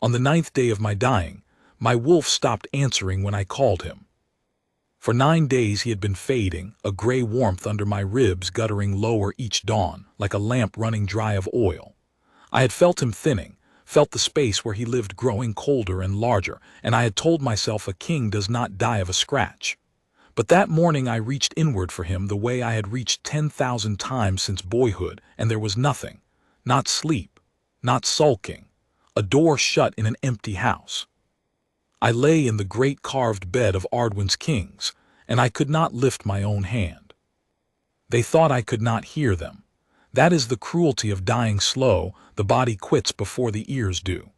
On the 9th day of my dying, my wolf stopped answering when I called him. For 9 days he had been fading, a gray warmth under my ribs guttering lower each dawn, like a lamp running dry of oil. I had felt him thinning, felt the space where he lived growing colder and larger, and I had told myself a king does not die of a scratch. But that morning I reached inward for him the way I had reached 10,000 times since boyhood, and there was nothing. Not sleep, not sulking, a door shut in an empty house. I lay in the great carved bed of Ardwin's kings, and I could not lift my own hand. They thought I could not hear them. That is the cruelty of dying slow, the body quits before the ears do.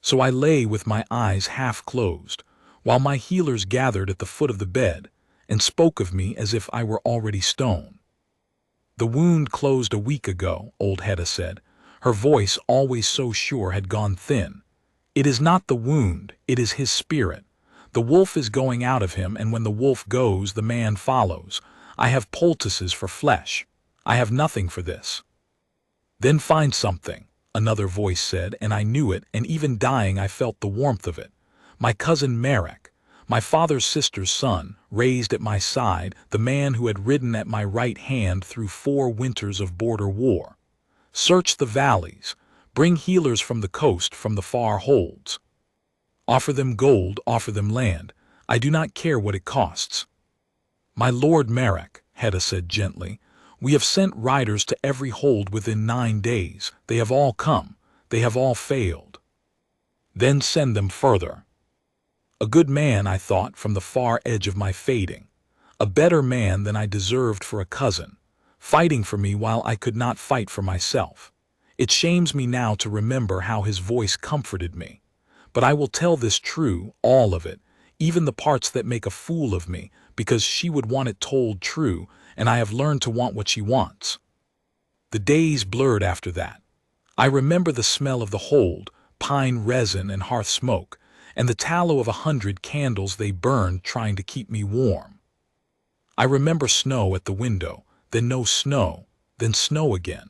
So I lay with my eyes half closed, while my healers gathered at the foot of the bed, and spoke of me as if I were already stone. The wound closed a week ago, old Hedda said. Her voice, always so sure, had gone thin. It is not the wound, it is his spirit. The wolf is going out of him, and when the wolf goes, the man follows. I have poultices for flesh. I have nothing for this. Then find something, another voice said, and I knew it, and even dying I felt the warmth of it. My cousin Marek, my father's sister's son, raised at my side, the man who had ridden at my right hand through 4 winters of border war. Search the valleys. Bring healers from the coast, from the far holds. Offer them gold, offer them land. I do not care what it costs. My lord Marek, Hedda said gently, we have sent riders to every hold within 9 days. They have all come. They have all failed. Then send them further. A good man, I thought, from the far edge of my fading. A better man than I deserved for a cousin, fighting for me while I could not fight for myself. It shames me now to remember how his voice comforted me. But I will tell this true, all of it, even the parts that make a fool of me, because she would want it told true, and I have learned to want what she wants. The days blurred after that. I remember the smell of the hold, pine resin and hearth smoke, and the tallow of 100 candles they burned trying to keep me warm. I remember snow at the window, then no snow, then snow again.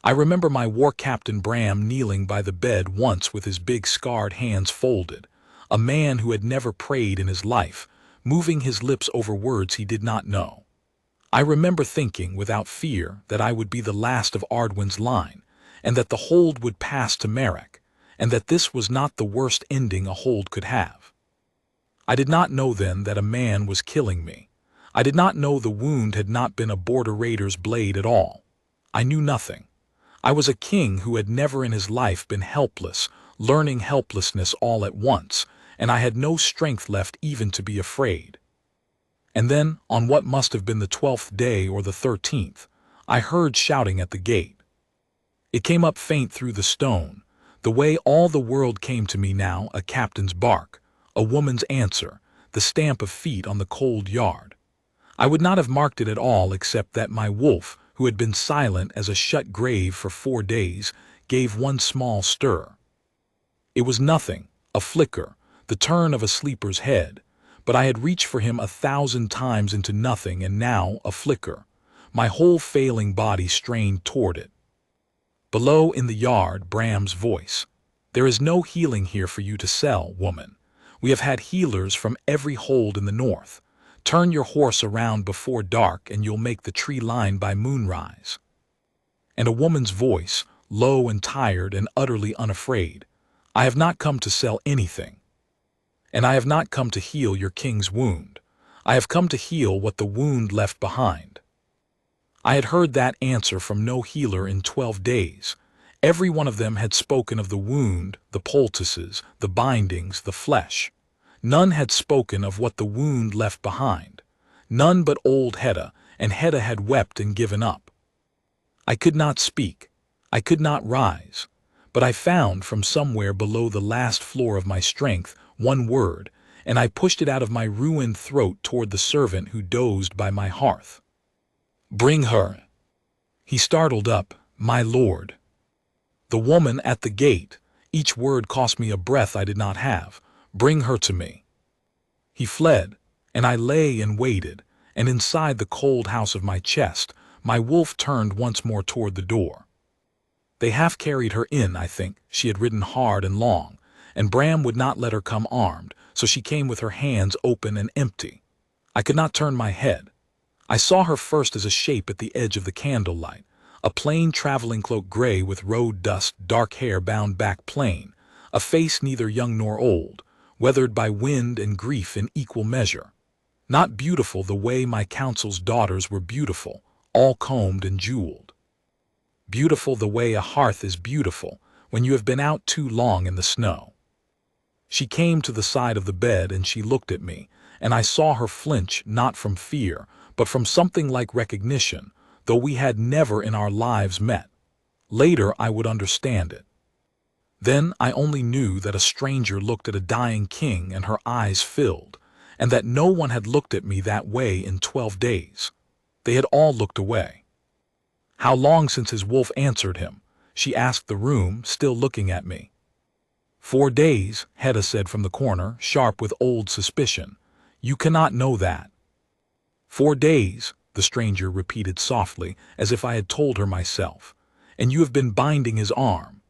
I remember my war captain Bram kneeling by the bed once with his big scarred hands folded, a man who had never prayed in his life, moving his lips over words he did not know. I remember thinking, without fear, that I would be the last of Ardwin's line, and that the hold would pass to Marek, and that this was not the worst ending a hold could have. I did not know then that a man was killing me. I did not know the wound had not been a border raider's blade at all. I knew nothing. I was a king who had never in his life been helpless, learning helplessness all at once, and I had no strength left even to be afraid. And then, on what must have been the 12th day or the 13th, I heard shouting at the gate. It came up faint through the stone, the way all the world came to me now, a captain's bark, a woman's answer, the stamp of feet on the cold yard. I would not have marked it at all except that my wolf, who had been silent as a shut grave for 4 days, gave one small stir. It was nothing, a flicker, the turn of a sleeper's head, but I had reached for him 1,000 times into nothing, and now a flicker, my whole failing body strained toward it. Below in the yard, Bram's voice. There is no healing here for you to sell, woman. We have had healers from every hold in the north. Turn your horse around before dark and you'll make the tree line by moonrise. And a woman's voice, low and tired and utterly unafraid. I have not come to sell anything. And I have not come to heal your king's wound. I have come to heal what the wound left behind. I had heard that answer from no healer in 12 days. Every one of them had spoken of the wound, the poultices, the bindings, the flesh. None had spoken of what the wound left behind. None but old Hedda, and Hedda had wept and given up. I could not speak. I could not rise. But I found from somewhere below the last floor of my strength one word, and I pushed it out of my ruined throat toward the servant who dozed by my hearth. Bring her. He startled up, my lord. The woman at the gate. Each word cost me a breath I did not have. Bring her to me. He fled, and I lay and waited, and inside the cold house of my chest, my wolf turned once more toward the door. They half carried her in, I think. She had ridden hard and long. and Bram would not let her come armed, so she came with her hands open and empty. I could not turn my head. I saw her first as a shape at the edge of the candlelight, a plain traveling cloak gray with road dust, dark hair bound back plain, a face neither young nor old, weathered by wind and grief in equal measure. Not beautiful the way my council's daughters were beautiful, all combed and jeweled. Beautiful the way a hearth is beautiful when you have been out too long in the snow. She came to the side of the bed and she looked at me, and I saw her flinch not from fear, but from something like recognition, though we had never in our lives met. Later I would understand it. Then I only knew that a stranger looked at a dying king and her eyes filled, and that no one had looked at me that way in 12 days. They had all looked away. How long since his wolf answered him? She asked the room, still looking at me. 4 days, Hedda said from the corner, sharp with old suspicion. You cannot know that. 4 days, the stranger repeated softly, as if I had told her myself. And you have been binding his arm.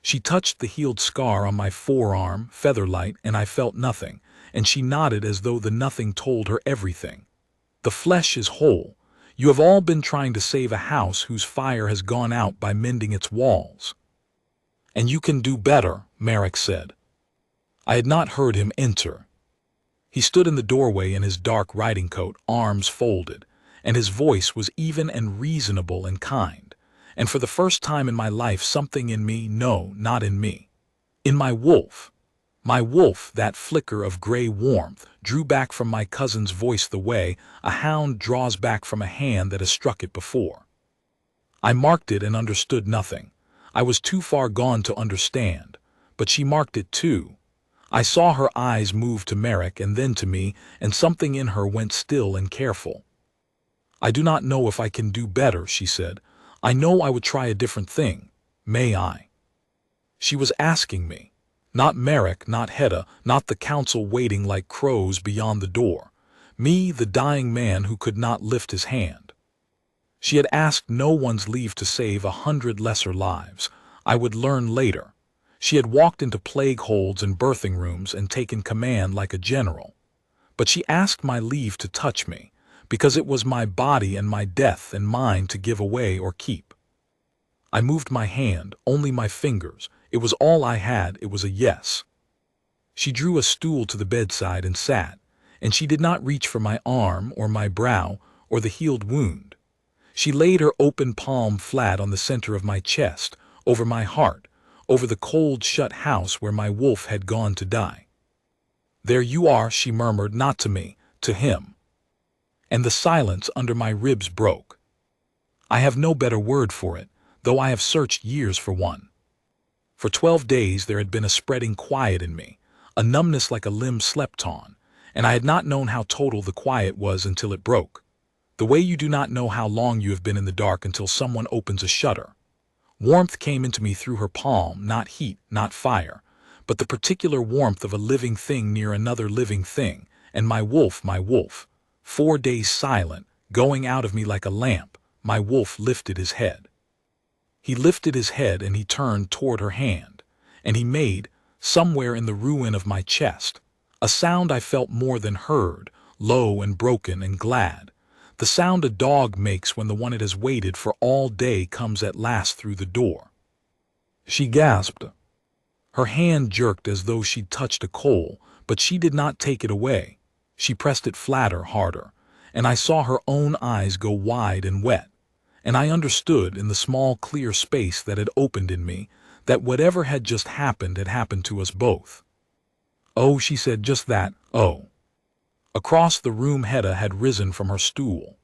She touched the healed scar on my forearm, featherlight, and I felt nothing, and she nodded as though the nothing told her everything. The flesh is whole. You have all been trying to save a house whose fire has gone out by mending its walls. And you can do better, Merrick said. I had not heard him enter. He stood in the doorway in his dark riding coat, arms folded, and his voice was even and reasonable and kind. And for the first time in my life something in me, no, not in me, in my wolf, that flicker of gray warmth, drew back from my cousin's voice the way a hound draws back from a hand that has struck it before. I marked it and understood nothing. I was too far gone to understand, but she marked it too. I saw her eyes move to Merrick and then to me, and something in her went still and careful. I do not know if I can do better, she said. I know I would try a different thing. May I? She was asking me. Not Merrick, not Hedda, not the council waiting like crows beyond the door. Me, the dying man who could not lift his hand. She had asked no one's leave to save 100 lesser lives. I would learn later. She had walked into plague holds and birthing rooms and taken command like a general. But she asked my leave to touch me, because it was my body and my death and mine to give away or keep. I moved my hand, only my fingers. It was all I had, it was a yes. She drew a stool to the bedside and sat, and she did not reach for my arm or my brow or the healed wound. She laid her open palm flat on the center of my chest, over my heart, over the cold shut house where my wolf had gone to die. There you are, she murmured, not to me, to him. And the silence under my ribs broke. I have no better word for it, though I have searched years for one. For 12 days there had been a spreading quiet in me, a numbness like a limb slept on, and I had not known how total the quiet was until it broke. The way you do not know how long you have been in the dark until someone opens a shutter. Warmth came into me through her palm, not heat, not fire, but the particular warmth of a living thing near another living thing, and my wolf, 4 days silent, going out of me like a lamp, my wolf lifted his head. He lifted his head and he turned toward her hand, and he made, somewhere in the ruin of my chest, a sound I felt more than heard, low and broken and glad, the sound a dog makes when the one it has waited for all day comes at last through the door. She gasped. Her hand jerked as though she'd touched a coal, but she did not take it away. She pressed it flatter, harder, and I saw her own eyes go wide and wet. And I understood, in the small clear space that had opened in me, that whatever had just happened had happened to us both. Oh, she said, just that, oh. Across the room Hedda had risen from her stool.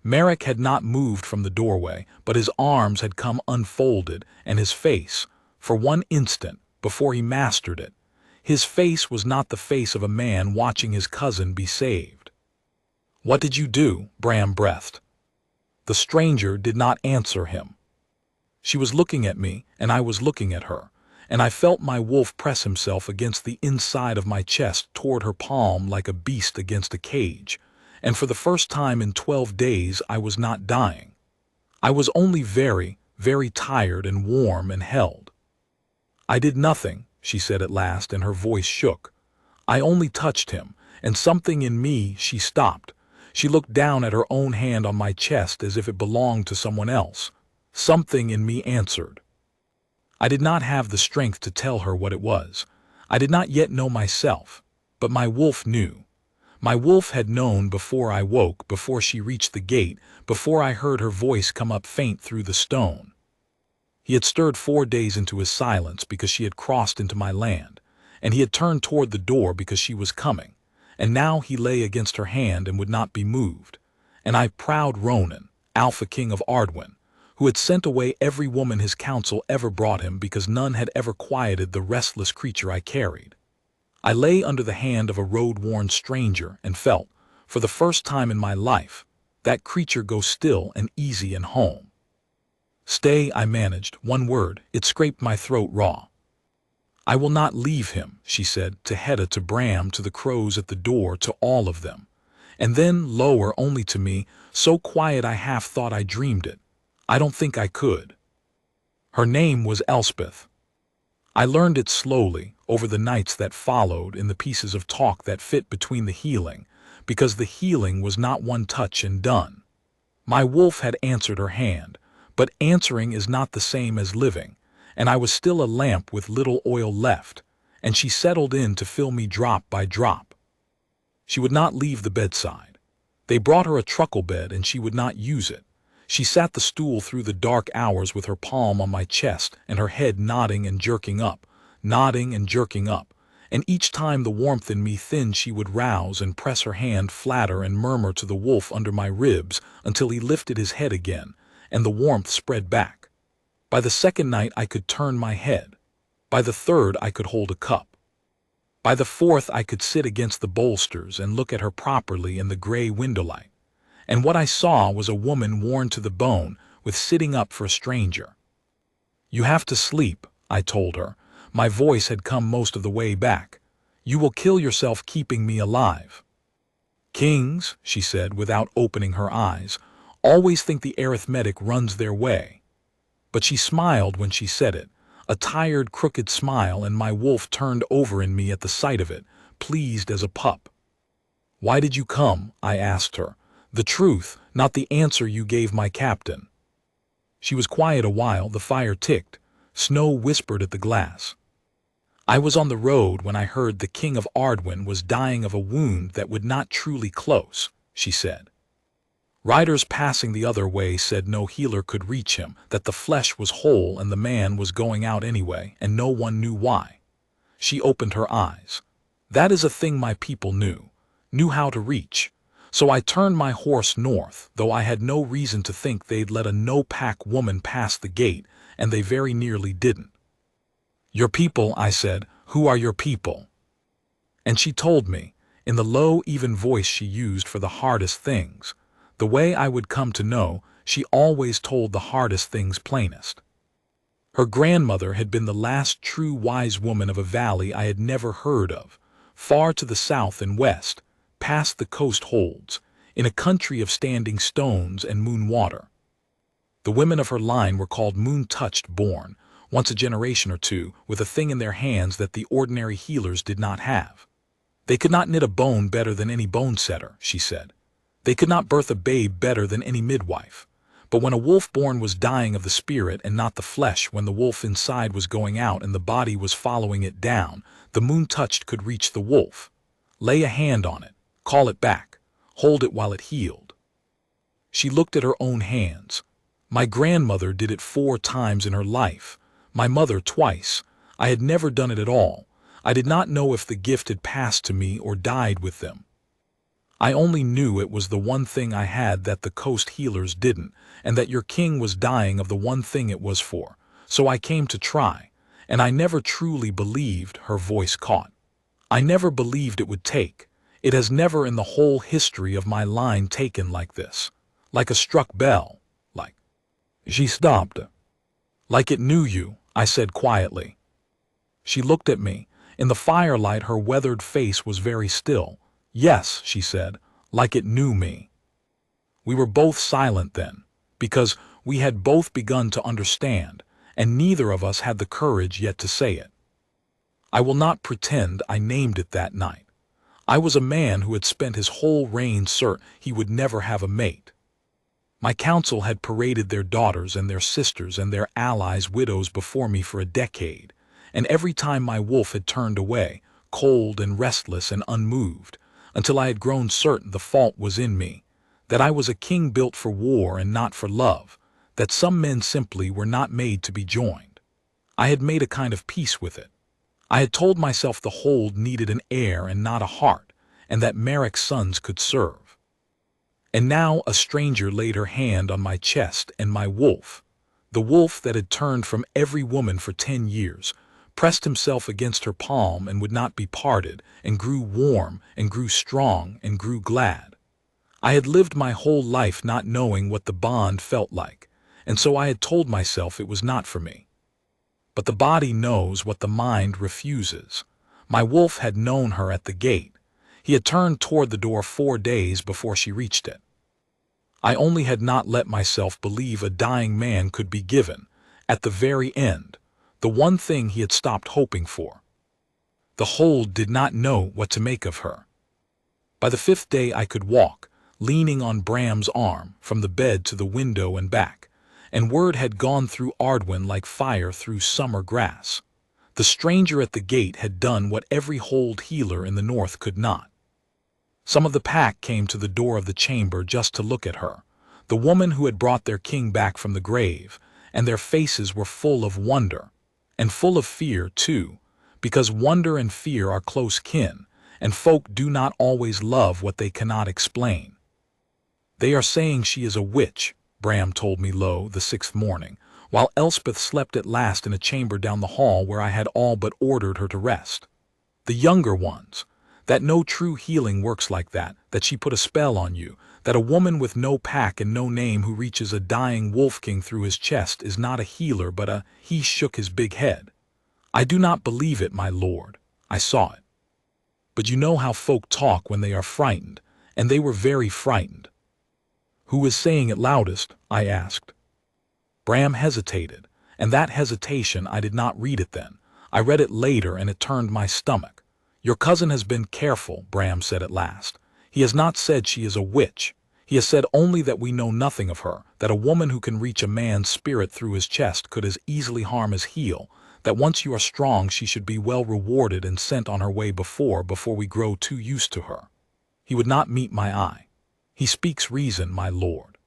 Merrick had not moved from the doorway, but his arms had come unfolded, and his face, for one instant, before he mastered it, his face was not the face of a man watching his cousin be saved. What did you do? Bram breathed. The stranger did not answer him. She was looking at me, and I was looking at her, and I felt my wolf press himself against the inside of my chest toward her palm like a beast against a cage, and for the first time in 12 days I was not dying. I was only very, very tired and warm and held. I did nothing, she said at last, and her voice shook. "I only touched him," and something in me, she stopped. She looked down at her own hand on my chest as if it belonged to someone else. Something in me answered. I did not have the strength to tell her what it was. I did not yet know myself, but my wolf knew. My wolf had known before I woke, before she reached the gate, before I heard her voice come up faint through the stone. He had stirred 4 days into his silence because she had crossed into my land, and he had turned toward the door because she was coming, and now he lay against her hand and would not be moved. And I, proud Ronan, Alpha King of Ardwin, who had sent away every woman his counsel ever brought him because none had ever quieted the restless creature I carried. I lay under the hand of a road-worn stranger and felt, for the first time in my life, that creature go still and easy and home. "Stay," I managed, one word. It scraped my throat raw. "I will not leave him," she said, to Hedda, to Bram, to the crows at the door, to all of them. And then, lower only to me, so quiet I half thought I dreamed it. "I don't think I could." Her name was Elspeth. I learned it slowly, over the nights that followed, in the pieces of talk that fit between the healing, because the healing was not one touch and done. My wolf had answered her hand, but answering is not the same as living, and I was still a lamp with little oil left, and she settled in to fill me drop by drop. She would not leave the bedside. They brought her a truckle bed and she would not use it. She sat the stool through the dark hours with her palm on my chest and her head nodding and jerking up, and each time the warmth in me thinned she would rouse and press her hand flatter and murmur to the wolf under my ribs until he lifted his head again, and the warmth spread back. By the second night I could turn my head. By the third I could hold a cup. By the fourth I could sit against the bolsters and look at her properly in the gray windowlight. And what I saw was a woman worn to the bone, with sitting up for a stranger. "You have to sleep," I told her. My voice had come most of the way back. "You will kill yourself keeping me alive." "Kings," she said without opening her eyes, "always think the arithmetic runs their way." But she smiled when she said it, a tired, crooked smile, and my wolf turned over in me at the sight of it, pleased as a pup. "Why did you come?" I asked her. "The truth, not the answer you gave my captain." She was quiet a while. The fire ticked. Snow whispered at the glass. "I was on the road when I heard the King of Ardwin was dying of a wound that would not truly close," she said. "Riders passing the other way said no healer could reach him, that the flesh was whole and the man was going out anyway, and no one knew why." She opened her eyes. "That is a thing my people knew how to reach. So I turned my horse north, though I had no reason to think they'd let a no-pack woman pass the gate, and they very nearly didn't." "Your people," I said. "Who are your people?" And she told me, in the low, even voice she used for the hardest things. The way I would come to know, she always told the hardest things plainest. Her grandmother had been the last true wise woman of a valley I had never heard of, far to the south and west, past the coast holds, in a country of standing stones and moon water. The women of her line were called moon-touched, born, once a generation or two, with a thing in their hands that the ordinary healers did not have. They could not knit a bone better than any bone-setter, she said. They could not birth a babe better than any midwife. But when a wolf born was dying of the spirit and not the flesh, when the wolf inside was going out and the body was following it down, the moon-touched could reach the wolf, lay a hand on it, call it back, hold it while it healed. She looked at her own hands. My grandmother did it 4 times in her life, my mother twice. I had never done it at all. I did not know if the gift had passed to me or died with them. I only knew it was the one thing I had that the coast healers didn't, and that your king was dying of the one thing it was for. So I came to try, and I never truly believed. Her voice caught. I never believed it would take. It has never in the whole history of my line taken like this. Like a struck bell. Like. She stopped. "Like it knew you," I said quietly. She looked at me. In the firelight her weathered face was very still. "Yes," she said, "like it knew me." We were both silent then, because we had both begun to understand, and neither of us had the courage yet to say it. I will not pretend I named it that night. I was a man who had spent his whole reign certain he would never have a mate. My council had paraded their daughters and their sisters and their allies' widows before me for a decade, and every time my wolf had turned away, cold and restless and unmoved, until I had grown certain the fault was in me, that I was a king built for war and not for love, that some men simply were not made to be joined. I had made a kind of peace with it. I had told myself the hold needed an heir and not a heart, and that Merrick's sons could serve. And now a stranger laid her hand on my chest, and my wolf, the wolf that had turned from every woman for 10 years, pressed himself against her palm and would not be parted, and grew warm, and grew strong, and grew glad. I had lived my whole life not knowing what the bond felt like, and so I had told myself it was not for me. But the body knows what the mind refuses. My wolf had known her at the gate. He had turned toward the door 4 days before she reached it. I only had not let myself believe a dying man could be given, at the very end, the one thing he had stopped hoping for. The hold did not know what to make of her. By the 5th day I could walk, leaning on Bram's arm, from the bed to the window and back, and word had gone through Ardwin like fire through summer grass. The stranger at the gate had done what every hold healer in the north could not. Some of the pack came to the door of the chamber just to look at her, the woman who had brought their king back from the grave, and their faces were full of wonder, and full of fear too, because wonder and fear are close kin, and folk do not always love what they cannot explain. They are saying she is a witch, Bram told me low the 6th morning, while Elspeth slept at last in a chamber down the hall where I had all but ordered her to rest. The younger ones, that no true healing works like that, that she put a spell on you, that a woman with no pack and no name who reaches a dying wolf-king through his chest is not a healer but a— He shook his big head. I do not believe it, my lord. I saw it. But you know how folk talk when they are frightened, and they were very frightened. Who is saying it loudest? I asked. Bram hesitated, and that hesitation I did not read it then. I read it later and it turned my stomach. Your cousin has been careful, Bram said at last. He has not said she is a witch. He has said only that we know nothing of her, that a woman who can reach a man's spirit through his chest could as easily harm as heal, that once you are strong she should be well rewarded and sent on her way before we grow too used to her. He would not meet my eye. He speaks reason, my lord.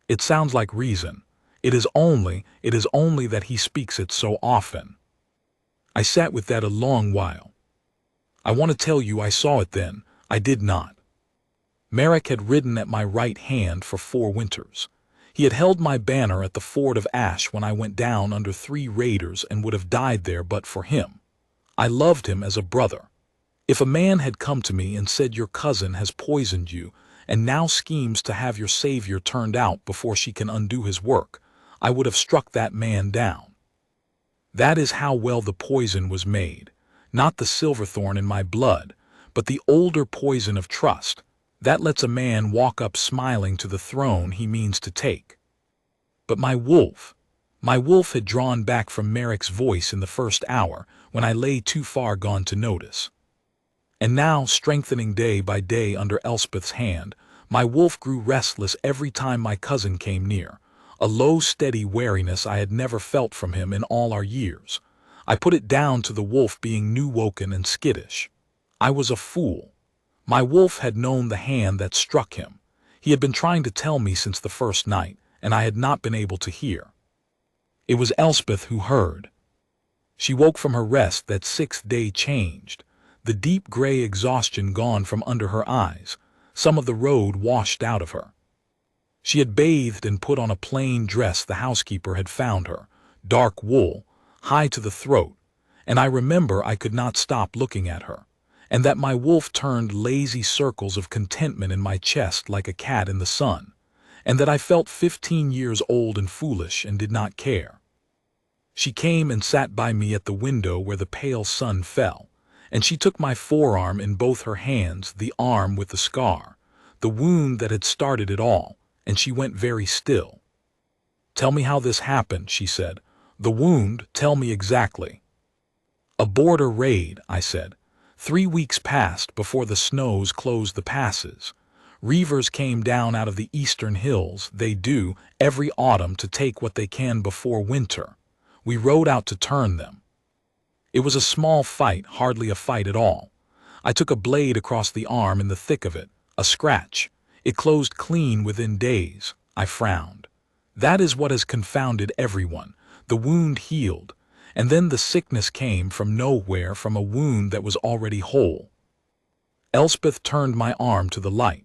It sounds like reason. It is only that he speaks it so often. I sat with that a long while. I want to tell you I saw it then. I did not. Merrick had ridden at my right hand for 4 winters. He had held my banner at the ford of Ash when I went down under 3 raiders and would have died there but for him. I loved him as a brother. If a man had come to me and said your cousin has poisoned you and now schemes to have your savior turned out before she can undo his work, I would have struck that man down. That is how well the poison was made, not the silverthorn in my blood, but the older poison of trust. That lets a man walk up smiling to the throne he means to take. But my wolf had drawn back from Merrick's voice in the first hour when I lay too far gone to notice. And now, strengthening day by day under Elspeth's hand, my wolf grew restless every time my cousin came near, a low, steady wariness I had never felt from him in all our years. I put it down to the wolf being new-woken and skittish. I was a fool. My wolf had known the hand that struck him. He had been trying to tell me since the first night, and I had not been able to hear. It was Elspeth who heard. She woke from her rest that 6th day changed, the deep gray exhaustion gone from under her eyes, some of the road washed out of her. She had bathed and put on a plain dress the housekeeper had found her, dark wool, high to the throat, and I remember I could not stop looking at her, and that my wolf turned lazy circles of contentment in my chest like a cat in the sun, and that I felt 15 years old and foolish and did not care. She came and sat by me at the window where the pale sun fell, and she took my forearm in both her hands, the arm with the scar, the wound that had started it all, and she went very still. "Tell me how this happened," she said. "The wound, tell me exactly." A border raid, I said. 3 weeks passed before the snows closed the passes. Reavers came down out of the eastern hills, they do, every autumn to take what they can before winter. We rode out to turn them. It was a small fight, hardly a fight at all. I took a blade across the arm in the thick of it, a scratch. It closed clean within days. I frowned. That is what has confounded everyone. The wound healed, and then the sickness came from nowhere, from a wound that was already whole. Elspeth turned my arm to the light.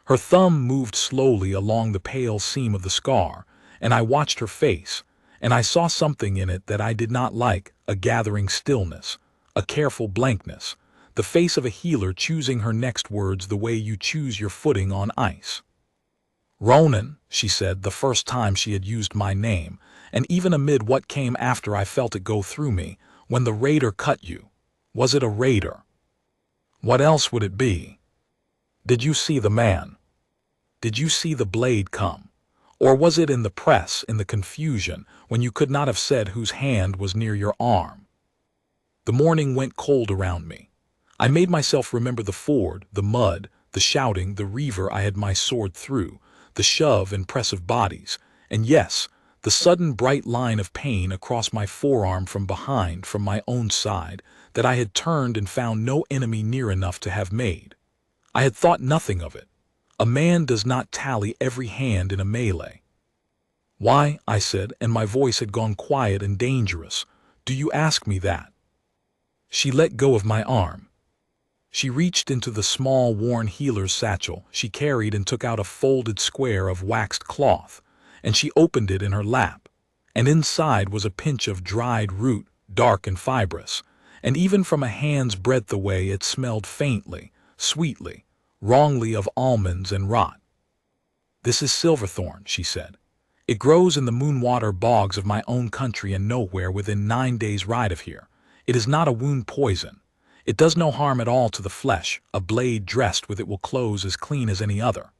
Her thumb moved slowly along the pale seam of the scar, and I watched her face, and I saw something in it that I did not like, a gathering stillness, a careful blankness, the face of a healer choosing her next words the way you choose your footing on ice. "Ronan," she said, the first time she had used my name, and even amid what came after I felt it go through me, "when the raider cut you, was it a raider? What else would it be? Did you see the man? Did you see the blade come? Or was it in the press, in the confusion, when you could not have said whose hand was near your arm?" The morning went cold around me. I made myself remember the ford, the mud, the shouting, the reaver I had my sword through, the shove and press of bodies, and yes, the sudden bright line of pain across my forearm from behind, from my own side, that I had turned and found no enemy near enough to have made. I had thought nothing of it. A man does not tally every hand in a melee. "Why," I said, and my voice had gone quiet and dangerous, "do you ask me that?" She let go of my arm. She reached into the small, worn healer's satchel she carried and took out a folded square of waxed cloth, and she opened it in her lap, and inside was a pinch of dried root, dark and fibrous, and even from a hand's breadth away it smelled faintly, sweetly, wrongly of almonds and rot. "This is silverthorn," she said. "It grows in the moonwater bogs of my own country and nowhere within 9 days' ride of here. It is not a wound poison. It does no harm at all to the flesh. A blade dressed with it will close as clean as any other.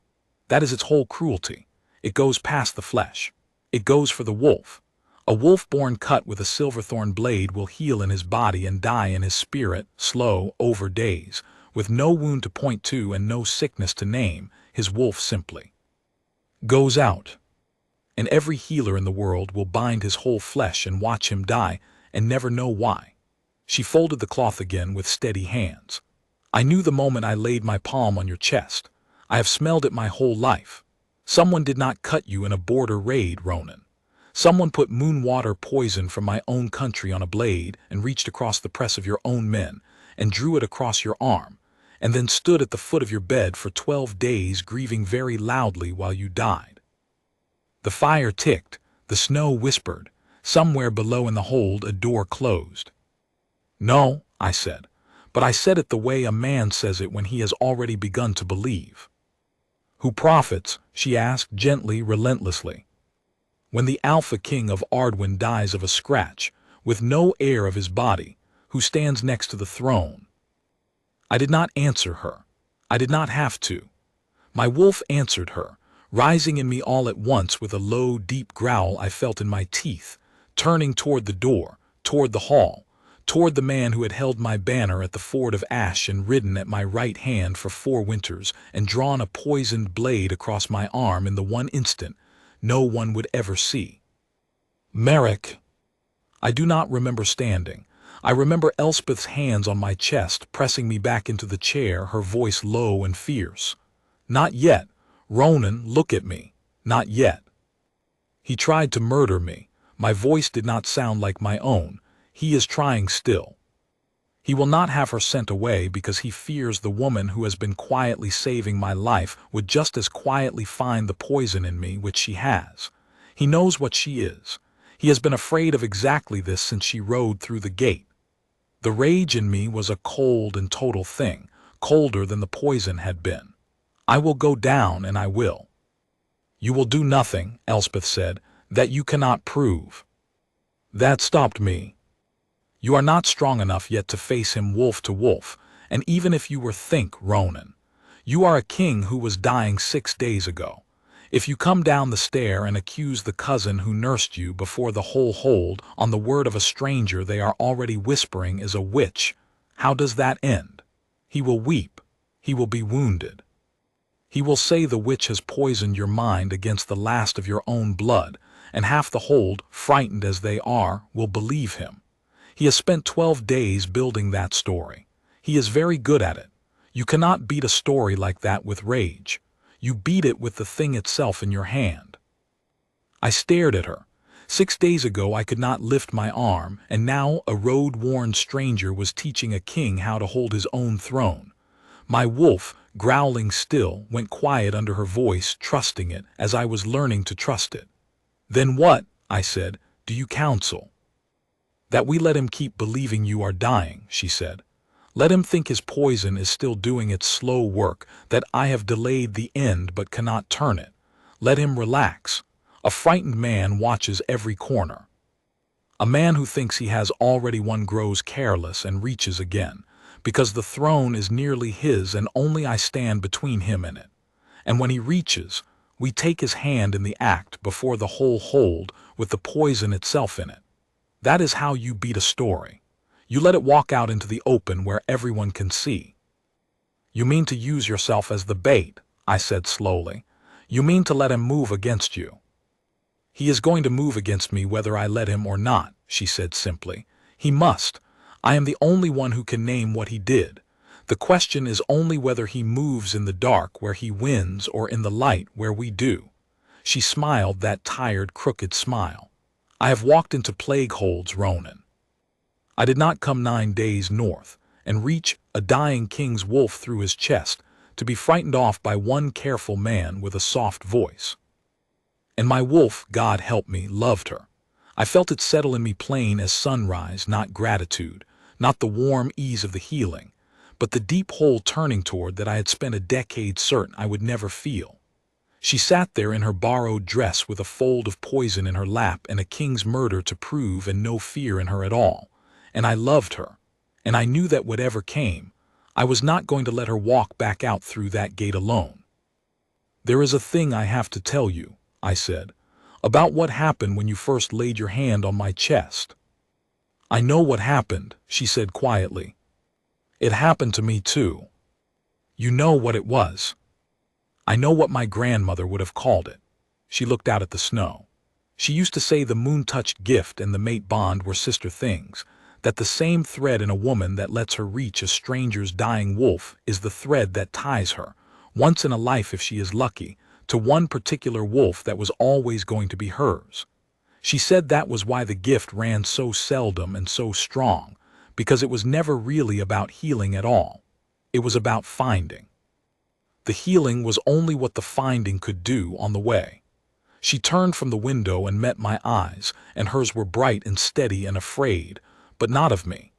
That is its whole cruelty. It goes past the flesh. It goes for the wolf. A wolf-born cut with a silverthorn blade will heal in his body and die in his spirit, slow, over days, with no wound to point to and no sickness to name. His wolf simply goes out. And every healer in the world will bind his whole flesh and watch him die and never know why." She folded the cloth again with steady hands. "I knew the moment I laid my palm on your chest. I have smelled it my whole life. Someone did not cut you in a border raid, Ronan. Someone put moonwater poison from my own country on a blade and reached across the press of your own men and drew it across your arm, and then stood at the foot of your bed for 12 days grieving very loudly while you died. The fire ticked, the snow whispered, somewhere below in the hold a door closed." "No," I said, "but I said it the way a man says it when he has already begun to believe." "Who profits?" she asked gently, relentlessly. "When the Alpha King of Ardwin dies of a scratch, with no heir of his body, who stands next to the throne?" I did not answer her. I did not have to. My wolf answered her, rising in me all at once with a low, deep growl I felt in my teeth, turning toward the door, toward the hall, toward the man who had held my banner at the ford of Ash and ridden at my right hand for 4 winters and drawn a poisoned blade across my arm in the one instant no one would ever see. "Merrick." I do not remember standing. I remember Elspeth's hands on my chest, pressing me back into the chair, her voice low and fierce. "Not yet. Ronan, look at me. Not yet. He tried to murder me. My voice did not sound like my own. He is trying still. He will not have her sent away because he fears the woman who has been quietly saving my life would just as quietly find the poison in me, which she has. He knows what she is. He has been afraid of exactly this since she rode through the gate. The rage in me was a cold and total thing, colder than the poison had been. I will go down, and I will." "You will do nothing," Elspeth said, "that you cannot prove." That stopped me. "You are not strong enough yet to face him wolf to wolf, and even if you were, think, Ronan. You are a king who was dying 6 days ago. If you come down the stair and accuse the cousin who nursed you before the whole hold, on the word of a stranger they are already whispering is a witch, how does that end? He will weep. He will be wounded. He will say the witch has poisoned your mind against the last of your own blood, and half the hold, frightened as they are, will believe him. He has spent 12 days building that story. He is very good at it. You cannot beat a story like that with rage. You beat it with the thing itself in your hand. I stared at her. 6 days ago I could not lift my arm, and now a road-worn stranger was teaching a king how to hold his own throne. My wolf, growling still, went quiet under her voice, trusting it as I was learning to trust it. "Then what," I said, "do you counsel?" "That we let him keep believing you are dying," she said. "Let him think his poison is still doing its slow work, that I have delayed the end but cannot turn it. Let him relax. A frightened man watches every corner. A man who thinks he has already won grows careless and reaches again, because the throne is nearly his and only I stand between him and it. And when he reaches, we take his hand in the act before the whole hold with the poison itself in it. That is how you beat a story. You let it walk out into the open where everyone can see." "You mean to use yourself as the bait," I said slowly. "You mean to let him move against you." "He is going to move against me whether I let him or not," she said simply. "He must. I am the only one who can name what he did. The question is only whether he moves in the dark where he wins or in the light where we do." She smiled that tired, crooked smile. "I have walked into plague holds, Ronan. I did not come 9 days north and reach a dying king's wolf through his chest to be frightened off by one careful man with a soft voice. And my wolf, God help me, loved her. I felt it settle in me plain as sunrise, not gratitude, not the warm ease of the healing, but the deep hole turning toward that I had spent a decade certain I would never feel. She sat there in her borrowed dress with a fold of poison in her lap and a king's murder to prove and no fear in her at all. And I loved her, and I knew that whatever came, I was not going to let her walk back out through that gate alone. "There is a thing I have to tell you," I said, "about what happened when you first laid your hand on my chest." "I know what happened," she said quietly. "It happened to me too." "You know what it was." "I know what my grandmother would have called it." She looked out at the snow. "She used to say the moon-touched gift and the mate bond were sister things, that the same thread in a woman that lets her reach a stranger's dying wolf is the thread that ties her, once in a life if she is lucky, to one particular wolf that was always going to be hers. She said that was why the gift ran so seldom and so strong, because it was never really about healing at all. It was about finding. The healing was only what the finding could do on the way." She turned from the window and met my eyes, and hers were bright and steady and afraid, but not of me.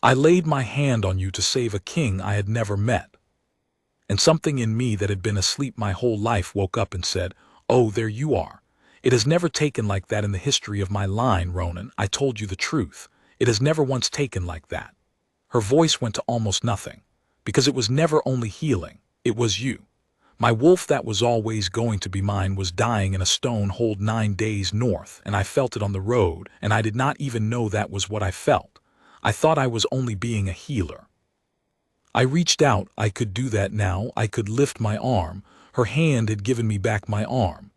"I laid my hand on you to save a king I had never met." And something in me that had been asleep my whole life woke up and said, "Oh, there you are. It has never taken like that in the history of my line, Ronan. I told you the truth. It has never once taken like that." Her voice went to almost nothing, because it was never only healing. It was you. My wolf that was always going to be mine was dying in a stone hold 9 days north, and I felt it on the road, and I did not even know that was what I felt. I thought I was only being a healer. I reached out. I could do that now. I could lift my arm. Her hand had given me back my arm,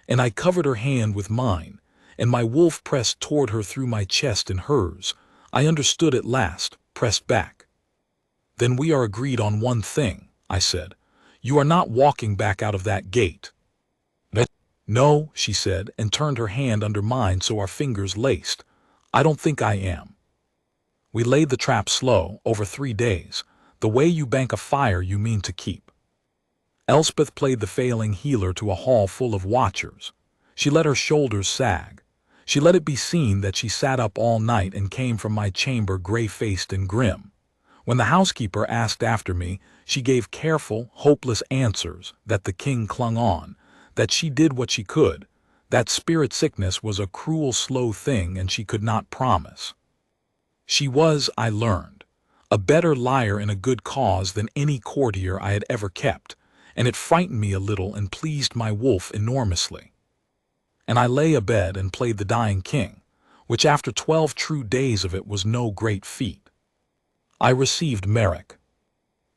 and I covered her hand with mine, and my wolf pressed toward her through my chest and hers. I understood at last, pressed back. "Then we are agreed on one thing," I said. "You are not walking back out of that gate." "No," she said, and turned her hand under mine so our fingers laced. "I don't think I am." We laid the trap slow, over 3 days. The way you bank a fire you mean to keep. Elspeth played the failing healer to a hall full of watchers. She let her shoulders sag. She let it be seen that she sat up all night and came from my chamber gray-faced and grim. When the housekeeper asked after me, she gave careful, hopeless answers, that the king clung on, that she did what she could, that spirit sickness was a cruel, slow thing and she could not promise. She was, I learned, a better liar in a good cause than any courtier I had ever kept, and it frightened me a little and pleased my wolf enormously. And I lay abed and played the dying king, which after 12 true days of it was no great feat. I received Merrick.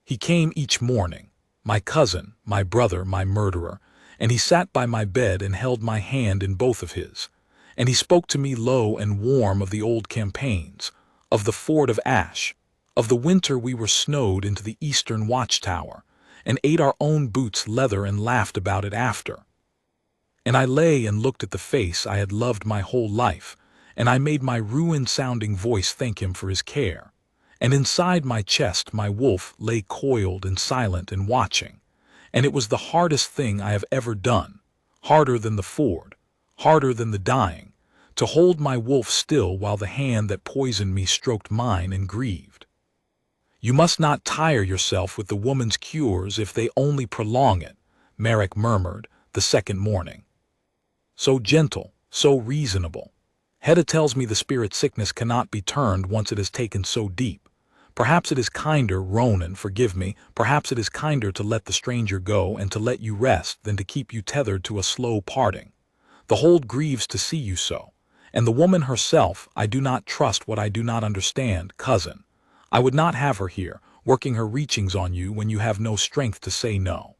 He came each morning, my cousin, my brother, my murderer, and he sat by my bed and held my hand in both of his, and he spoke to me low and warm of the old campaigns, of the ford of Ash, of the winter we were snowed into the eastern watchtower, and ate our own boots leather and laughed about it after. And I lay and looked at the face I had loved my whole life, and I made my ruined-sounding voice thank him for his care. And inside my chest my wolf lay coiled and silent and watching, and it was the hardest thing I have ever done, harder than the ford, harder than the dying, to hold my wolf still while the hand that poisoned me stroked mine and grieved. You must not tire yourself with the woman's cures if they only prolong it, Merrick murmured the second morning. So gentle, so reasonable. Hedda tells me the spirit sickness cannot be turned once it has taken so deep. Perhaps it is kinder, Ronan, forgive me, perhaps it is kinder to let the stranger go and to let you rest than to keep you tethered to a slow parting. The hold grieves to see you so. And the woman herself, I do not trust what I do not understand, cousin. I would not have her here, working her reachings on you when you have no strength to say no.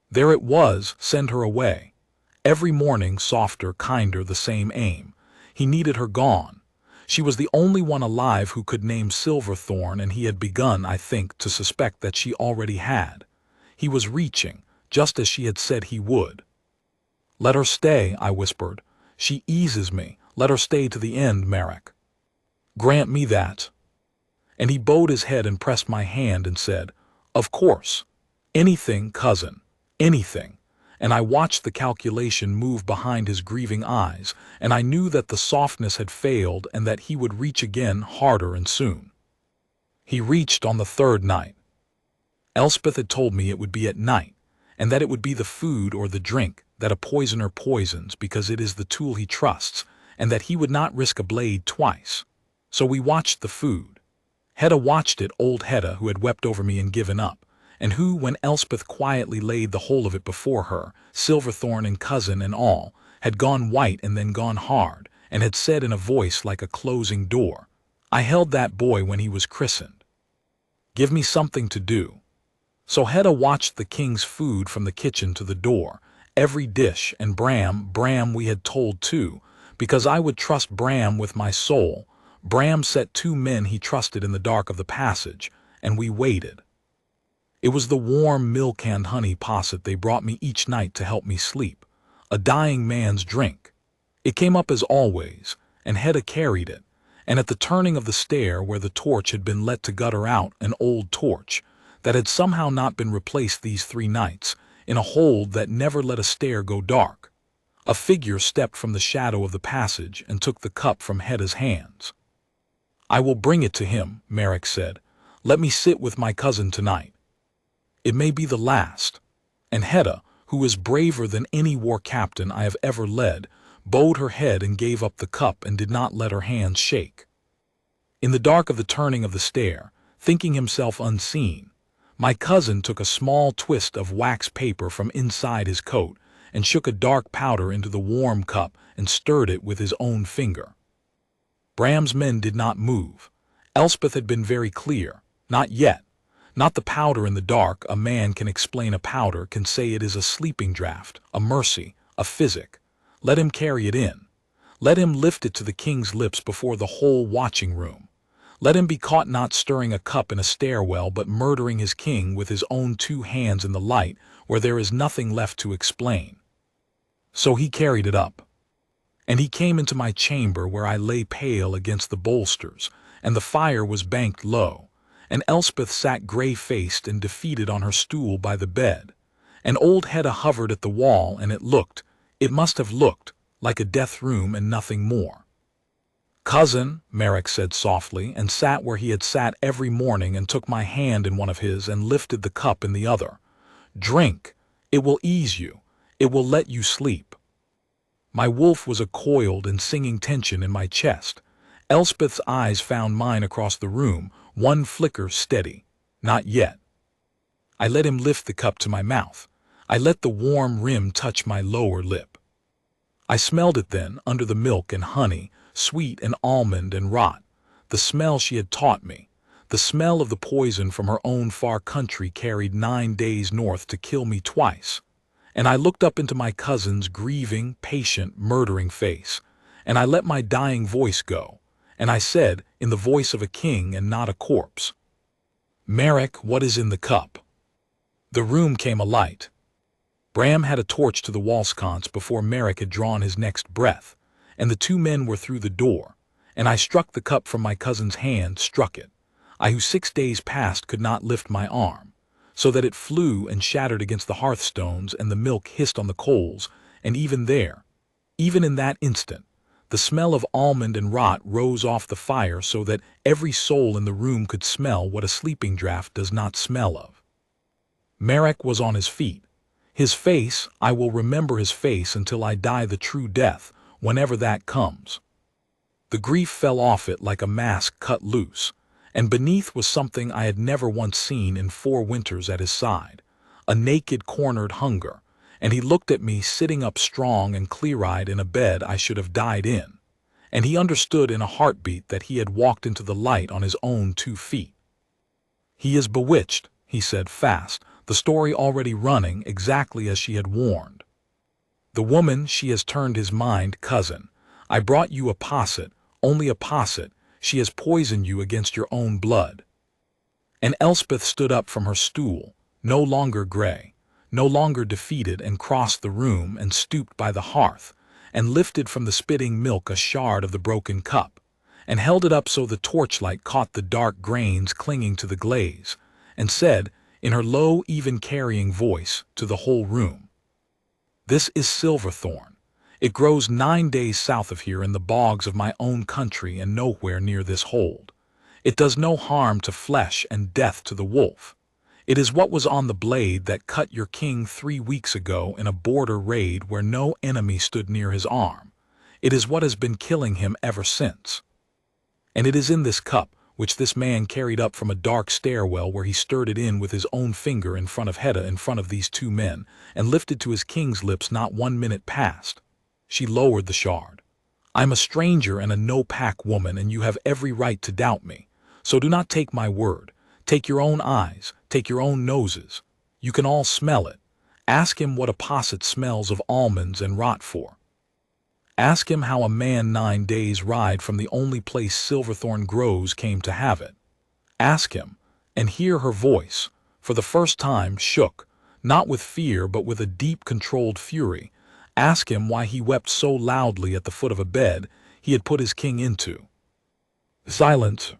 There it was, send her away. Every morning, softer, kinder, the same aim. He needed her gone. She was the only one alive who could name Silverthorn, and he had begun, I think, to suspect that she already had. He was reaching, just as she had said he would. Let her stay, I whispered. She eases me. Let her stay to the end, Merrick. Grant me that. And he bowed his head and pressed my hand and said, Of course. Anything, cousin. Anything. And I watched the calculation move behind his grieving eyes, and I knew that the softness had failed and that he would reach again harder and soon. He reached on the third night. Elspeth had told me it would be at night, and that it would be the food or the drink that a poisoner poisons because it is the tool he trusts, and that he would not risk a blade twice. So we watched the food. Hedda watched it, old Hedda, who had wept over me and given up, and who, when Elspeth quietly laid the whole of it before her, Silverthorn and cousin and all, had gone white and then gone hard, and had said in a voice like a closing door, I held that boy when he was christened. Give me something to do. So Hedda watched the king's food from the kitchen to the door, every dish, and Bram we had told too, because I would trust Bram with my soul. Bram set 2 men he trusted in the dark of the passage, and we waited. It was the warm milk and honey posset they brought me each night to help me sleep, a dying man's drink. It came up as always, and Hedda carried it, and at the turning of the stair where the torch had been let to gutter out, an old torch, that had somehow not been replaced these 3 nights, in a hold that never let a stair go dark. A figure stepped from the shadow of the passage and took the cup from Hedda's hands. I will bring it to him, Merrick said. Let me sit with my cousin tonight. It may be the last. And Hedda, who is braver than any war captain I have ever led, bowed her head and gave up the cup and did not let her hands shake. In the dark of the turning of the stair, thinking himself unseen, my cousin took a small twist of wax paper from inside his coat and shook a dark powder into the warm cup and stirred it with his own finger. Bram's men did not move. Elspeth had been very clear. Not yet. Not the powder in the dark. A man can explain a powder, can say it is a sleeping draught, a mercy, a physic. Let him carry it in. Let him lift it to the king's lips before the whole watching room. Let him be caught not stirring a cup in a stairwell but murdering his king with his own 2 hands in the light where there is nothing left to explain. So he carried it up. And he came into my chamber where I lay pale against the bolsters, and the fire was banked low, and Elspeth sat gray-faced and defeated on her stool by the bed, and old Hedda hovered at the wall, and it must have looked, like a death room and nothing more. Cousin, Merrick said softly, and sat where he had sat every morning and took my hand in one of his and lifted the cup in the other. Drink. It will ease you. It will let you sleep. My wolf was a coiled and singing tension in my chest. Elspeth's eyes found mine across the room, one flicker steady. Not yet. I let him lift the cup to my mouth. I let the warm rim touch my lower lip. I smelled it then, under the milk and honey, sweet and almond and rot, the smell she had taught me, the smell of the poison from her own far country carried 9 days north to kill me twice. And I looked up into my cousin's grieving, patient, murdering face, and I let my dying voice go, and I said, in the voice of a king and not a corpse, "Marek, what is in the cup?" The room came alight. Bram had a torch to the wall sconce before Marek had drawn his next breath, and the two men were through the door, and I struck the cup from my cousin's hand, struck it, I who 6 days past could not lift my arm, so that it flew and shattered against the hearthstones and the milk hissed on the coals, and even there, even in that instant, the smell of almond and rot rose off the fire so that every soul in the room could smell what a sleeping draught does not smell of. Marek was on his feet. His face, I will remember his face until I die the true death, whenever that comes. The grief fell off it like a mask cut loose, and beneath was something I had never once seen in 4 winters at his side, a naked, cornered hunger, and he looked at me sitting up strong and clear-eyed in a bed I should have died in, and he understood in a heartbeat that he had walked into the light on his own 2 feet. "He is bewitched," he said fast, the story already running exactly as she had warned. "The woman, she has turned his mind, cousin. I brought you a posset, only a posset. She has poisoned you against your own blood." And Elspeth stood up from her stool, no longer gray, no longer defeated, and crossed the room and stooped by the hearth, and lifted from the spitting milk a shard of the broken cup, and held it up so the torchlight caught the dark grains clinging to the glaze, and said, in her low, even carrying voice, to the whole room, "This is silverthorn. It grows 9 days south of here in the bogs of my own country and nowhere near this hold. It does no harm to flesh and death to the wolf. It is what was on the blade that cut your king 3 weeks ago in a border raid where no enemy stood near his arm. It is what has been killing him ever since. And it is in this cup, which this man carried up from a dark stairwell where he stirred it in with his own finger in front of Hedda, in front of these 2 men, and lifted to his king's lips not 1 minute past." She lowered the shard. "I'm a stranger and a no-pack woman, and you have every right to doubt me. So do not take my word. Take your own eyes, take your own noses. You can all smell it. Ask him what a posset smells of almonds and rot for. Ask him how a man 9 days' ride from the only place silverthorn grows came to have it. Ask him, and hear her voice, for the first time shook, not with fear but with a deep controlled fury. Ask him why he wept so loudly at the foot of a bed he had put his king into." Silence.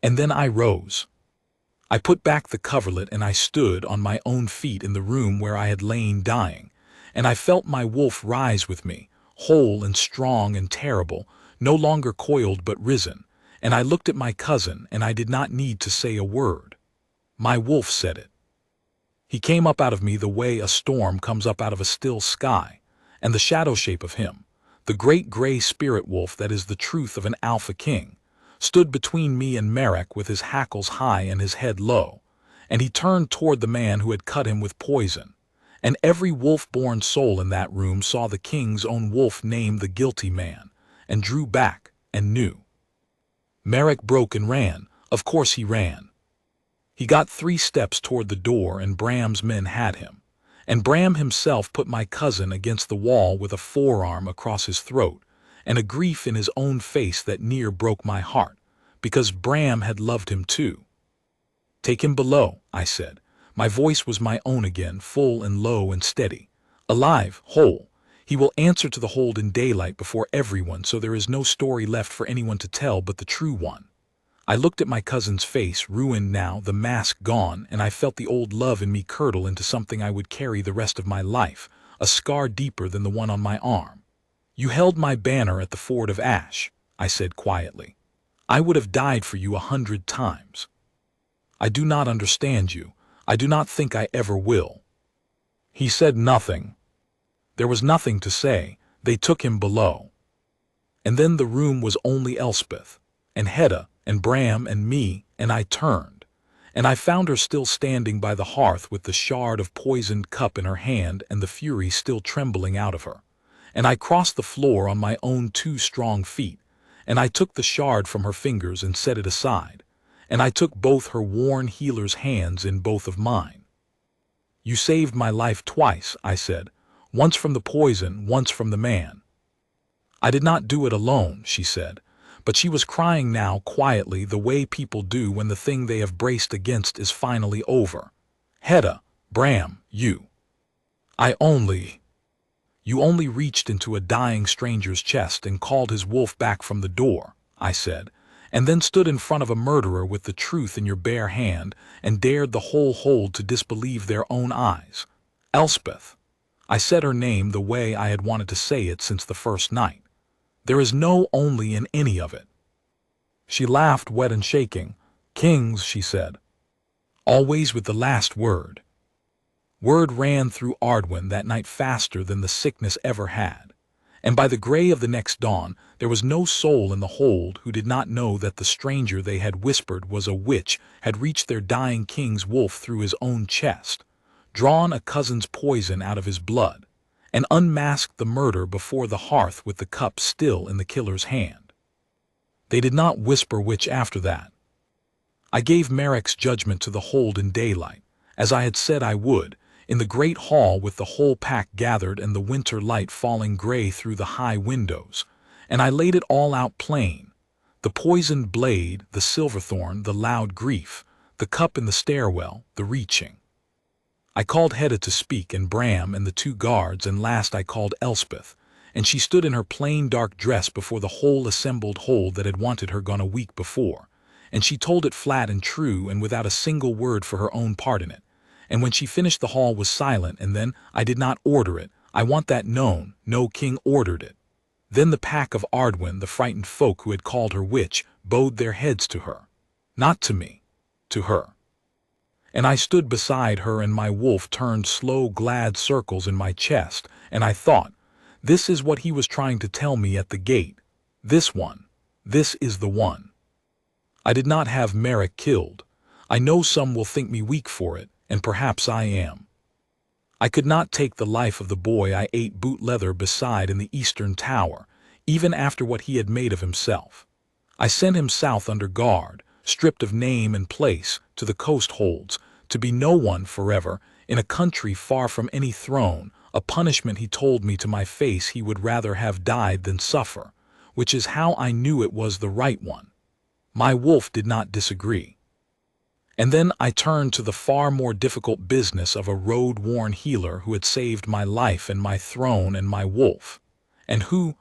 And then I rose. I put back the coverlet and I stood on my own feet in the room where I had lain dying, and I felt my wolf rise with me, whole and strong and terrible, no longer coiled but risen, and I looked at my cousin and I did not need to say a word. My wolf said it. He came up out of me the way a storm comes up out of a still sky, and the shadow shape of him, the great gray spirit wolf that is the truth of an alpha king, stood between me and Marek with his hackles high and his head low, and he turned toward the man who had cut him with poison, and every wolf-born soul in that room saw the king's own wolf name the guilty man, and drew back and knew. Marek broke and ran. Of course he ran. He got 3 steps toward the door and Bram's men had him, and Bram himself put my cousin against the wall with a forearm across his throat, and a grief in his own face that near broke my heart, because Bram had loved him too. "Take him below," I said. My voice was my own again, full and low and steady. "Alive, whole. He will answer to the hold in daylight before everyone, so there is no story left for anyone to tell but the true one." I looked at my cousin's face, ruined now, the mask gone, and I felt the old love in me curdle into something I would carry the rest of my life, a scar deeper than the one on my arm. "You held my banner at the Ford of Ash," I said quietly. "I would have died for you 100 times. I do not understand you. I do not think I ever will." He said nothing. There was nothing to say. They took him below. And then the room was only Elspeth, and Hedda, and Bram, and me, and I turned. and I found her still standing by the hearth with the shard of poisoned cup in her hand and the fury still trembling out of her. And I crossed the floor on my own 2 strong feet, and I took the shard from her fingers and set it aside, and I took both her worn healer's hands in both of mine. "You saved my life twice," I said, "once from the poison, once from the man." "I did not do it alone," she said, but she was crying now quietly the way people do when the thing they have braced against is finally over. "Hedda, Bram, you only reached into a dying stranger's chest and called his wolf back from the door," I said, "and then stood in front of a murderer with the truth in your bare hand and dared the whole hold to disbelieve their own eyes. Elspeth." I said her name the way I had wanted to say it since the first night. "There is no only in any of it." She laughed, wet and shaking. "Kings," she said. "Always with the last word." Word ran through Ardwin that night faster than the sickness ever had, and by the gray of the next dawn there was no soul in the hold who did not know that the stranger they had whispered was a witch had reached their dying king's wolf through his own chest, drawn a cousin's poison out of his blood, and unmasked the murder before the hearth with the cup still in the killer's hand. They did not whisper witch after that. I gave Merrick's judgment to the hold in daylight, as I had said I would, in the great hall with the whole pack gathered and the winter light falling gray through the high windows, and I laid it all out plain: the poisoned blade, the silverthorn, the loud grief, the cup in the stairwell, the reaching. I called Hedda to speak, and Bram and the 2 guards, and last I called Elspeth, and she stood in her plain dark dress before the whole assembled hold that had wanted her gone a week before, and she told it flat and true and without a single word for her own part in it. And when she finished the hall was silent, and then, "I did not order it, I want that known, no king ordered it." Then the pack of Ardwin, the frightened folk who had called her witch, bowed their heads to her. Not to me, to her. And I stood beside her, and my wolf turned slow glad circles in my chest, and I thought, this is what he was trying to tell me at the gate. This is the one. I did not have Merrick killed. I know some will think me weak for it, and perhaps I am. I could not take the life of the boy I ate boot leather beside in the Eastern Tower, even after what he had made of himself. I sent him south under guard, stripped of name and place, to the coast holds, to be no one forever, in a country far from any throne, a punishment he told me to my face he would rather have died than suffer, which is how I knew it was the right one. My wolf did not disagree. And then I turned to the far more difficult business of a road-worn healer who had saved my life and my throne and my wolf, and who,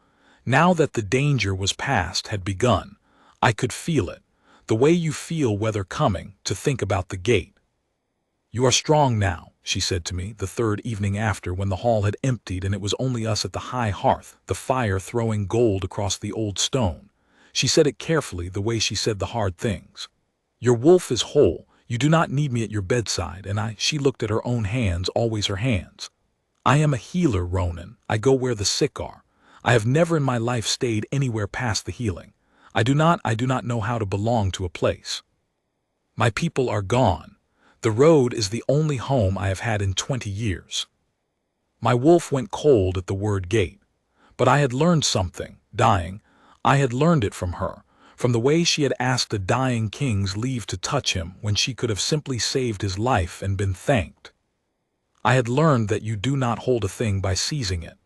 now that the danger was past, had begun, I could feel it, the way you feel weather coming, to think about the gate. "You are strong now," she said to me the 3rd evening after, when the hall had emptied and it was only us at the high hearth, the fire throwing gold across the old stone. She said it carefully, the way she said the hard things. "Your wolf is whole. You do not need me at your bedside," and she looked at her own hands, always her hands. "I am a healer, Ronan. I go where the sick are. I have never in my life stayed anywhere past the healing. I do not know how to belong to a place. My people are gone. The road is the only home I have had in 20 years. My wolf went cold at the word gate. But I had learned something, dying. I had learned it from her, from the way she had asked a dying king's leave to touch him when she could have simply saved his life and been thanked. I had learned that you do not hold a thing by seizing it.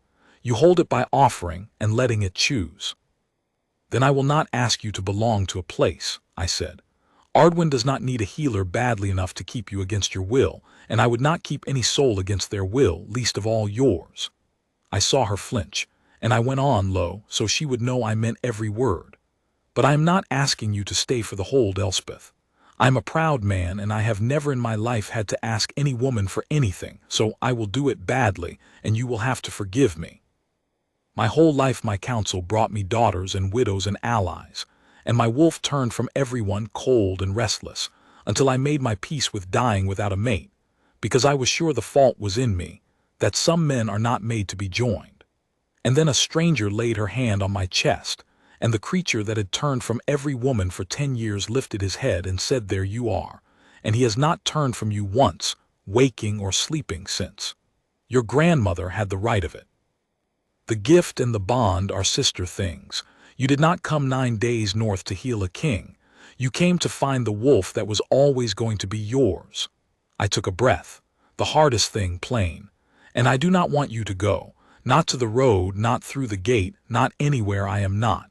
You hold it by offering and letting it choose. "Then I will not ask you to belong to a place," I said. "Ardwin does not need a healer badly enough to keep you against your will, and I would not keep any soul against their will, least of all yours." I saw her flinch, and I went on low, so she would know I meant every word. "But I am not asking you to stay for the hold, Elspeth. I am a proud man, and I have never in my life had to ask any woman for anything, so I will do it badly, and you will have to forgive me. My whole life my counsel brought me daughters and widows and allies, and my wolf turned from everyone cold and restless, until I made my peace with dying without a mate, because I was sure the fault was in me, that some men are not made to be joined. And then a stranger laid her hand on my chest, and the creature that had turned from every woman for 10 years lifted his head and said, 'There you are,' and he has not turned from you once, waking or sleeping since. Your grandmother had the right of it. The gift and the bond are sister things. You did not come 9 days north to heal a king. You came to find the wolf that was always going to be yours. I took a breath, the hardest thing plain. And I do not want you to go, not to the road, not through the gate, not anywhere I am not.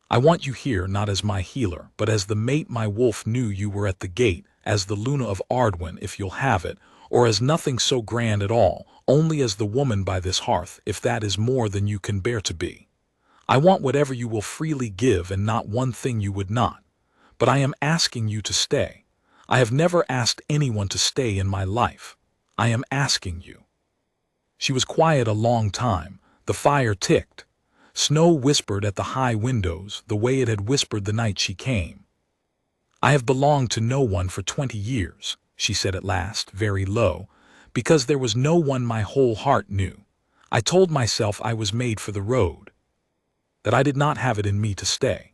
I want you here not as my healer, but as the mate my wolf knew you were at the gate, as the Luna of Ardwin, if you'll have it, or as nothing so grand at all, only as the woman by this hearth, if that is more than you can bear to be. I want whatever you will freely give and not one thing you would not. But I am asking you to stay. I have never asked anyone to stay in my life. I am asking you. She was quiet a long time. The fire ticked. Snow whispered at the high windows, the way it had whispered the night she came. I have belonged to no one for 20 years, she said at last, very low, because there was no one my whole heart knew. I told myself I was made for the road, that I did not have it in me to stay.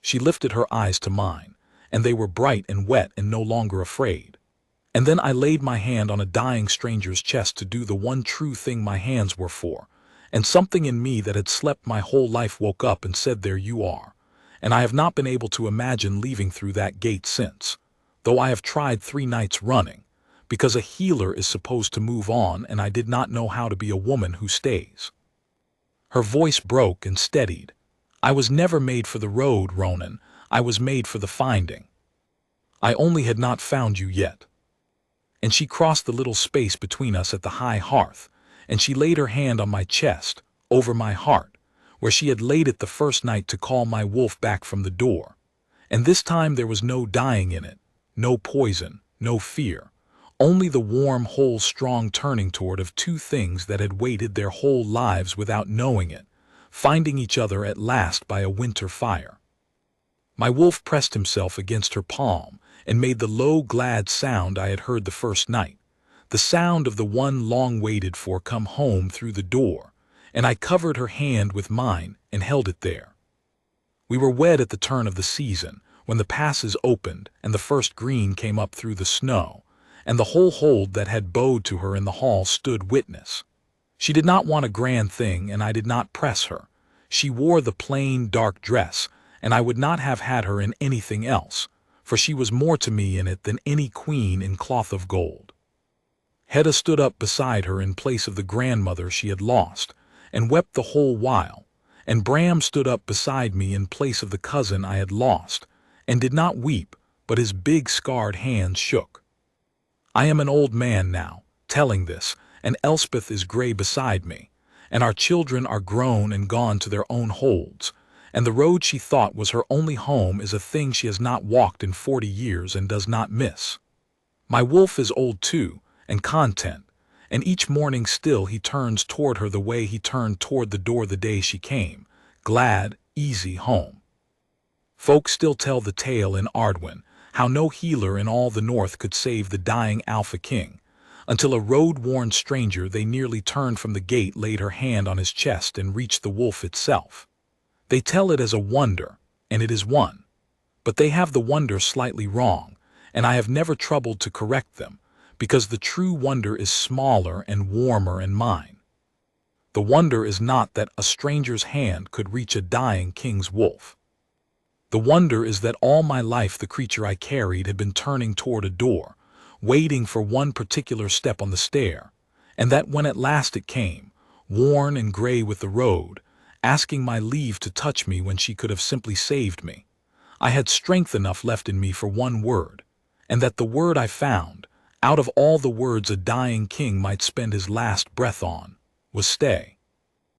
She lifted her eyes to mine, and they were bright and wet and no longer afraid. And then I laid my hand on a dying stranger's chest to do the one true thing my hands were for, and something in me that had slept my whole life woke up and said, there you are. And I have not been able to imagine leaving through that gate since, though I have tried 3 nights running, because a healer is supposed to move on, and I did not know how to be a woman who stays. Her voice broke and steadied. I was never made for the road, Ronan. I was made for the finding. I only had not found you yet. And she crossed the little space between us at the high hearth, and she laid her hand on my chest, over my heart, where she had laid it the first night to call my wolf back from the door. And this time there was no dying in it, no poison, no fear, only the warm, whole, strong turning toward of 2 things that had waited their whole lives without knowing it, finding each other at last by a winter fire. My wolf pressed himself against her palm and made the low, glad sound I had heard the first night, the sound of the one long waited for come home through the door, and I covered her hand with mine and held it there. We were wed at the turn of the season, when the passes opened and the first green came up through the snow, and the whole hold that had bowed to her in the hall stood witness. She did not want a grand thing, and I did not press her. She wore the plain, dark dress, and I would not have had her in anything else, for she was more to me in it than any queen in cloth of gold. Hedda stood up beside her in place of the grandmother she had lost, and wept the whole while, and Bram stood up beside me in place of the cousin I had lost, and did not weep, but his big scarred hands shook. I am an old man now, telling this, and Elspeth is gray beside me, and our children are grown and gone to their own holds, and the road she thought was her only home is a thing she has not walked in 40 years and does not miss. My wolf is old too, and content, and each morning still he turns toward her the way he turned toward the door the day she came, glad, easy home. Folk still tell the tale in Ardwin, how no healer in all the north could save the dying Alpha King, until a road-worn stranger they nearly turned from the gate laid her hand on his chest and reached the wolf itself. They tell it as a wonder, and it is one. But they have the wonder slightly wrong, and I have never troubled to correct them, because the true wonder is smaller and warmer and mine. The wonder is not that a stranger's hand could reach a dying king's wolf. The wonder is that all my life the creature I carried had been turning toward a door, waiting for one particular step on the stair, and that when at last it came, worn and gray with the road, asking my leave to touch me when she could have simply saved me, I had strength enough left in me for one word, and that the word I found, out of all the words a dying king might spend his last breath on, was stay.